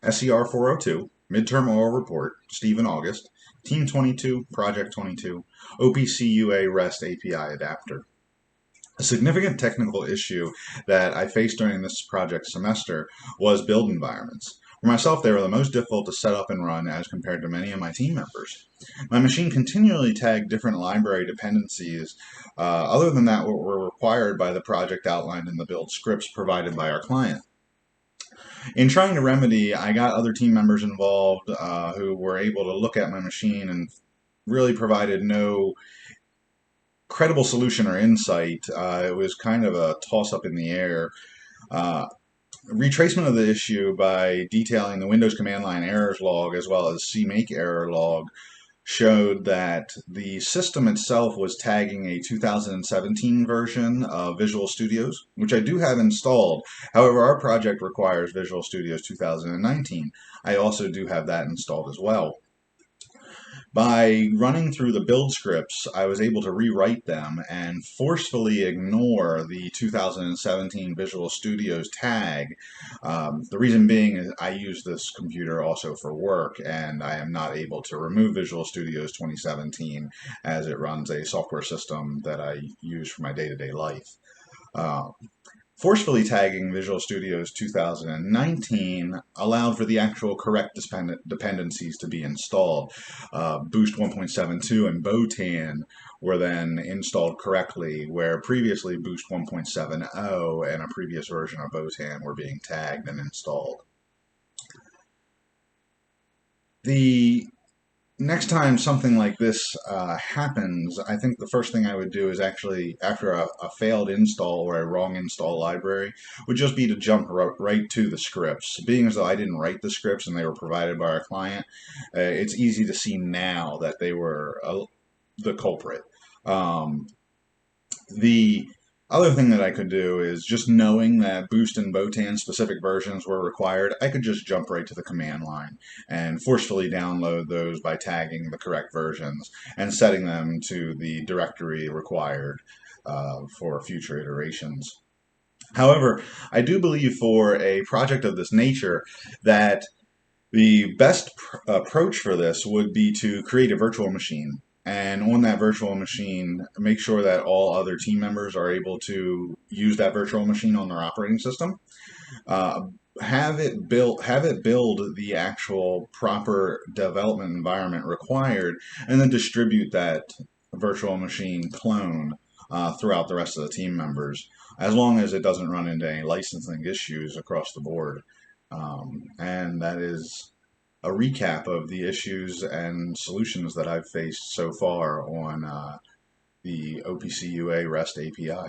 Ser402 Midterm Oral Report, Steve and August, Team 22, Project 22, OPCUA REST API Adapter. A significant technical issue that I faced during this project semester was build environments. For myself, they were the most difficult to set up and run as compared to many of my team members. My machine continually tagged different library dependencies, other than that, what were required by the project outlined in the build scripts provided by our client. In trying to remedy, I got other team members involved who were able to look at my machine and really provided no credible solution or insight. It was kind of a toss up in the air. Uh, Retracement of the issue by detailing the Windows command line errors log as well as CMake error log showed that the system itself was tagging a 2017 version of Visual Studios, which I do have installed. However, our project requires Visual Studios 2019. I also do have that installed as well. By running through the build scripts, I was able to rewrite them and forcefully ignore the 2017 Visual Studios tag. The reason being is I use this computer also for work, and I am not able to remove Visual Studios 2017 as it runs a software system that I use for my day-to-day life. Uh, Forcefully tagging Visual Studio's 2019 allowed for the actual correct dependencies to be installed. Boost 1.72 and Botan were then installed correctly, where previously Boost 1.70 and a previous version of Botan were being tagged and installed. The next time something like this happens, I think the first thing I would do is actually, after a failed install or a wrong install library, would just be to jump right to the scripts. Being as though I didn't write the scripts and they were provided by our client, it's easy to see now that they were the culprit. The other thing that I could do is, just knowing that Boost and Botan specific versions were required, I could just jump right to the command line and forcefully download those by tagging the correct versions and setting them to the directory required for future iterations. However, I do believe for a project of this nature that the best approach for this would be to create a virtual machine. And on that virtual machine, make sure that all other team members are able to use that virtual machine on their operating system. Uh, have it build the actual proper development environment required, and then distribute that virtual machine clone throughout the rest of the team members, as long as it doesn't run into any licensing issues across the board. And that is a recap of the issues and solutions that I've faced so far on the OPCUA REST API.